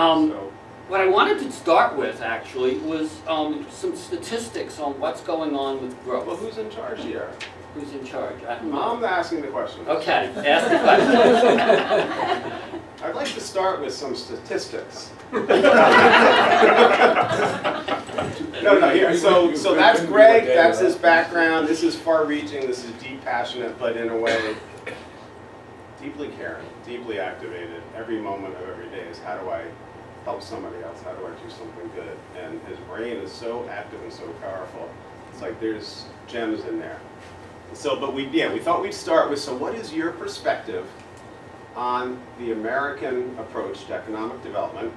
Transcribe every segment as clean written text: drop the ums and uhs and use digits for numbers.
So, What I wanted to start with, actually, was some statistics on what's going on with growth. well, who's in charge here? Who's in charge? I don't know. I'm asking the question. Okay, ask the question. I'd like to start with some statistics. No, here. So that's Greg. That's his background. This is far-reaching. This is deep, passionate, but in a way, deeply caring, deeply activated. Every moment of every day is how do I help somebody else? How do I do something good? And his brain is so active and so powerful. It's like there's gems in there. So, but we thought we'd start with, so what is your perspective on the American approach to economic development?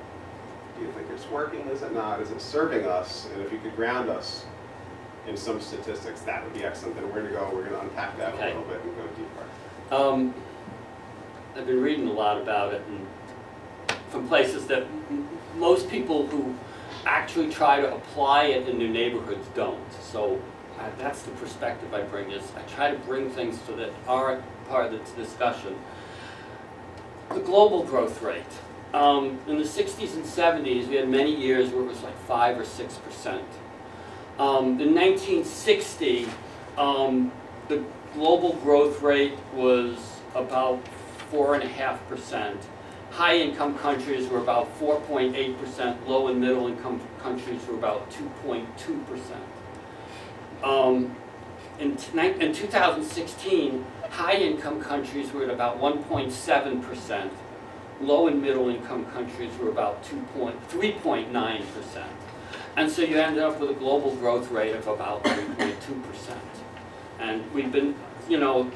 Do you think it's working? Is it not? Is it serving us? And if you could ground us in some statistics, that would be excellent. Then we're going to unpack that a little bit and go deeper. I've been reading a lot about it, and from places that most people who actually try to apply it in their neighborhoods don't. So that's the perspective I bring, is I try to bring things so that aren't part of the discussion. The global growth rate. In the 60s and 70s, we had many years where it was like 5 or 6%. In 1960, the global growth rate was about 4.5%. High-income countries were about 4.8%. Low and middle-income countries were about 2.2%. In 2016, high-income countries were at about 1.7%. Low and middle-income countries were about 3.9%. And so you ended up with a global growth rate of about 3.2%. And we've been,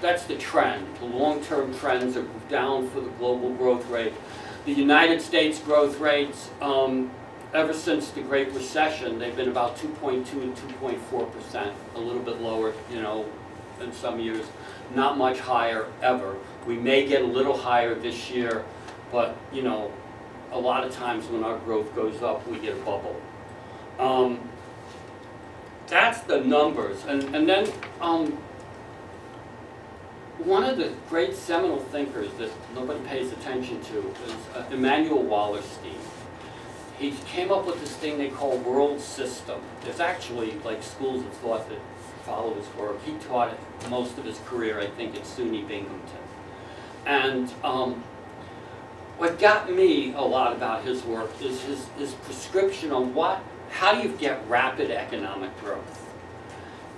that's the trend. The long-term trends are down for the global growth rate. The United States growth rates, ever since the Great Recession, they've been about 2.2 and 2.4%, a little bit lower, in some years, not much higher ever. We may get a little higher this year, but a lot of times when our growth goes up, we get a bubble. That's the numbers, and then one of the great seminal thinkers that nobody pays attention to is Immanuel Wallerstein. He came up with this thing they call world system. There's actually like schools of thought that follow his work. He taught it most of his career, I think, at SUNY Binghamton. And what got me a lot about his work is his prescription on how do you get rapid economic growth.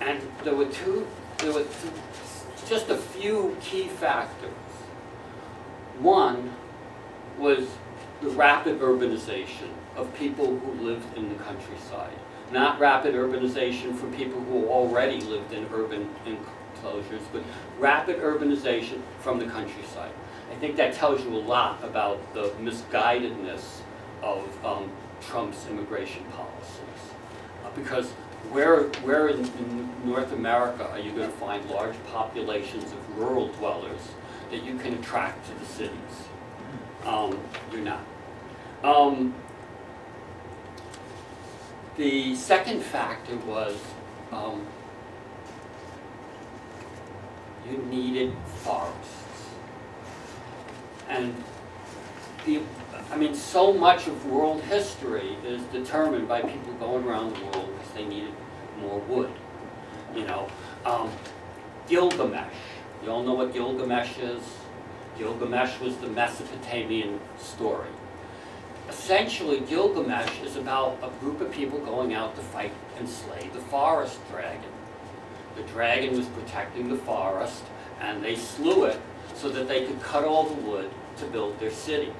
And there were just a few key factors. One was the rapid urbanization of people who lived in the countryside. Not rapid urbanization from people who already lived in urban enclosures, but rapid urbanization from the countryside. I think that tells you a lot about the misguidedness of Trump's immigration policies. Because where in North America are you going to find large populations of rural dwellers that you can attract to the cities? You're not. The second factor was you needed forests. And so much of world history is determined by people going around the world because they needed more wood. Gilgamesh. You all know what Gilgamesh is? Gilgamesh was the Mesopotamian story. Essentially, Gilgamesh is about a group of people going out to fight and slay the forest dragon. The dragon was protecting the forest, and they slew it so that they could cut all the wood to build their city.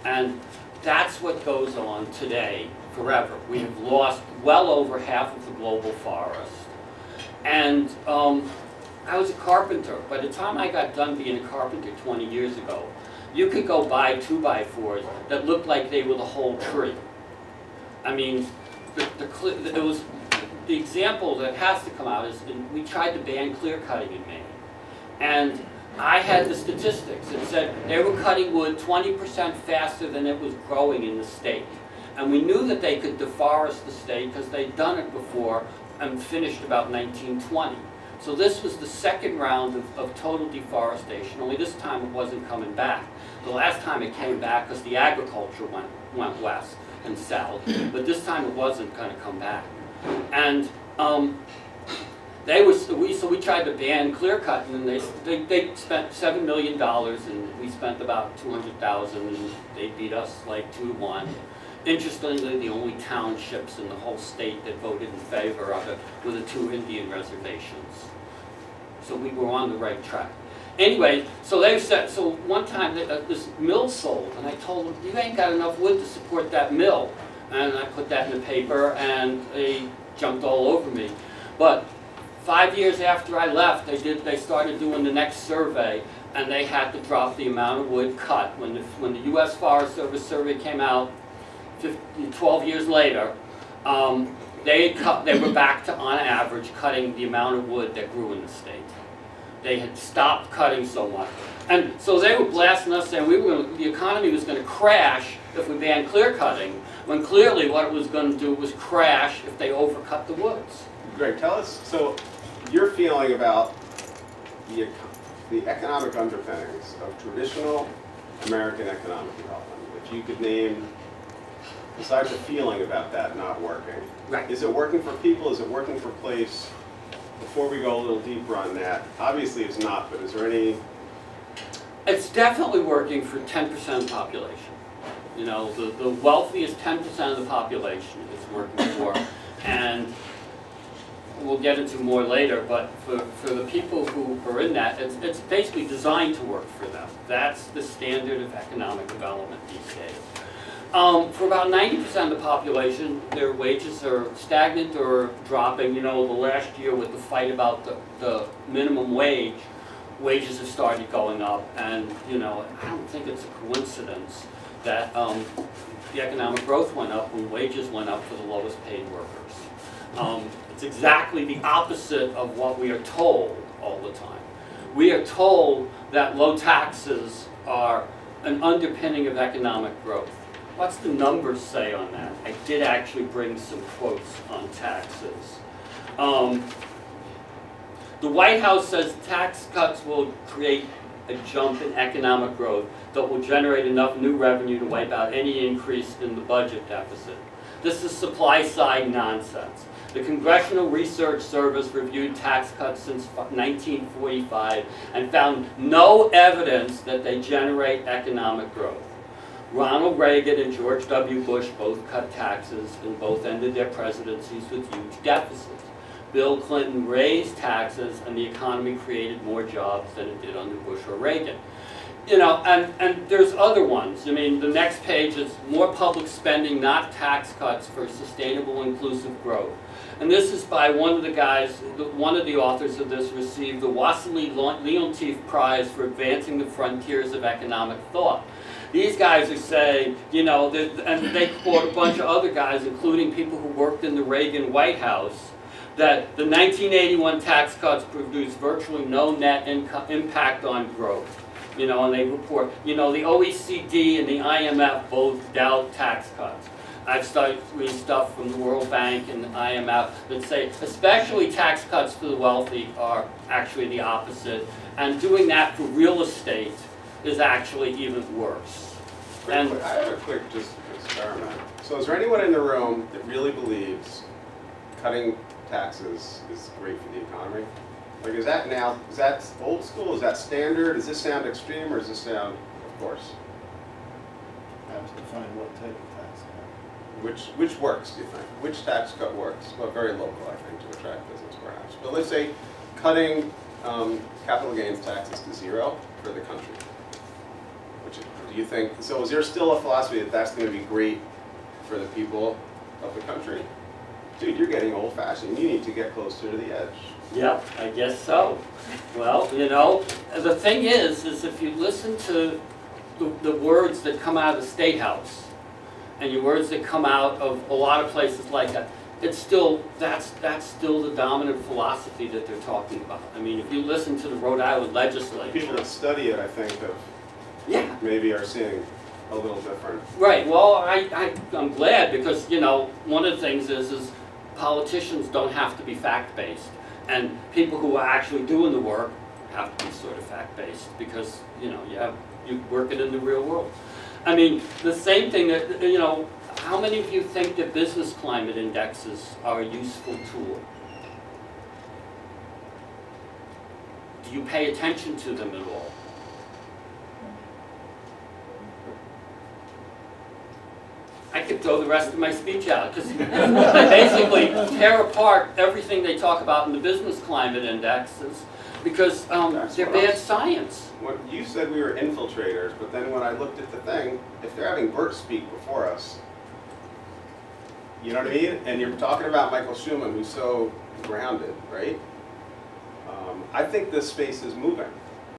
And that's what goes on today forever. We have lost well over half of the global forest. And I was a carpenter. By the time I got done being a carpenter 20 years ago, you could go buy 2x4s that looked like they were the whole tree. I mean, the example that has to come out is we tried to ban clear cutting in Maine. And I had the statistics. It said they were cutting wood 20% faster than it was growing in the state. And we knew that they could deforest the state because they'd done it before and finished about 1920. So this was the second round of total deforestation, only this time it wasn't coming back. The last time it came back because the agriculture went west and south, but this time it wasn't going to come back. And so we tried to ban clear cutting, and they spent $7 million, and we spent about $200,000, and they beat us like 2-1. Interestingly, the only townships in the whole state that voted in favor of it were the 2 Indian reservations. So we were on the right track. Anyway, so they said, so one time this mill sold, and I told them, you ain't got enough wood to support that mill. And I put that in the paper, and they jumped all over me. But 5 years after I left, they started doing the next survey, and they had to drop the amount of wood cut. When the U.S. Forest Service survey came out, 12 years later, they were back to, on average, cutting the amount of wood that grew in the state. They had stopped cutting so much. And so they were blasting us saying the economy was going to crash if we banned clear cutting, when clearly what it was going to do was crash if they overcut the woods. Greg, tell us, so your feeling about the economic underpinnings of traditional American economic development, if you could name, besides the feeling about that not working. Right. Is it working for people? Is it working for place? Before we go a little deeper on that, obviously it's not, but is there any? It's definitely working for 10% of the population. You know, the wealthiest 10% of the population it's working for. And we'll get into more later, but for the people who are in that, it's basically designed to work for them. That's the standard of economic development these days. For about 90% of the population, their wages are stagnant or dropping. You know, the last year with the fight about the minimum wage, wages have started going up. And, you know, I don't think it's a coincidence that the economic growth went up when wages went up for the lowest paid workers. It's exactly the opposite of what we are told all the time. We are told that low taxes are an underpinning of economic growth. What's the numbers say on that? I did actually bring some quotes on taxes. The White House says tax cuts will create a jump in economic growth that will generate enough new revenue to wipe out any increase in the budget deficit. This is supply-side nonsense. The Congressional Research Service reviewed tax cuts since 1945 and found no evidence that they generate economic growth. Ronald Reagan and George W. Bush both cut taxes and both ended their presidencies with huge deficits. Bill Clinton raised taxes and the economy created more jobs than it did under Bush or Reagan. You know, and there's other ones. I mean, the next page is more public spending, not tax cuts for sustainable inclusive growth. And this is by one of the guys, one of the authors of this received the Wassily Leontief Prize for advancing the frontiers of economic thought. These guys are saying, you know, and they quote a bunch of other guys, including people who worked in the Reagan White House, that the 1981 tax cuts produced virtually no net impact on growth. You know, and they report, you know, the OECD and the IMF both doubt tax cuts. I've started reading stuff from the World Bank and the IMF that say, especially tax cuts for the wealthy are actually the opposite, and doing that for real estate is actually even worse. I have a quick just experiment. So is there anyone in the room that really believes cutting taxes is great for the economy? Like, is that old school? Is that standard? Does this sound extreme, or does this sound, of course? I have to define what type of tax cut. Which works, do you think? Which tax cut works? Well, very local, I think, to attract business, perhaps. But let's say cutting capital gains taxes to zero for the country. Do you think, so is there still a philosophy that that's going to be great for the people of the country? Dude, you're getting old-fashioned. You need to get closer to the edge. Yep, I guess so. Well, you know, the thing is if you listen to the words that come out of the State House and your words that come out of a lot of places like that, it's still, that's still the dominant philosophy that they're talking about. I mean, if you listen to the Rhode Island legislature. People that study it, I think, yeah, maybe are seeing a little different. Right, well, I'm glad because, you know, one of the things is politicians don't have to be fact-based. And people who are actually doing the work have to be sort of fact-based because, you know, You work it in the real world. I mean, the same thing that, you know, how many of you think that business climate indexes are a useful tool? Do you pay attention to them at all? I could throw the rest of my speech out, because I basically tear apart everything they talk about in the business climate indexes, because they're bad science. What you said we were infiltrators, but then when I looked at the thing, if they're having Bert speak before us, you know what I mean? And you're talking about Michael Schumann, who's so grounded, right? I think this space is moving.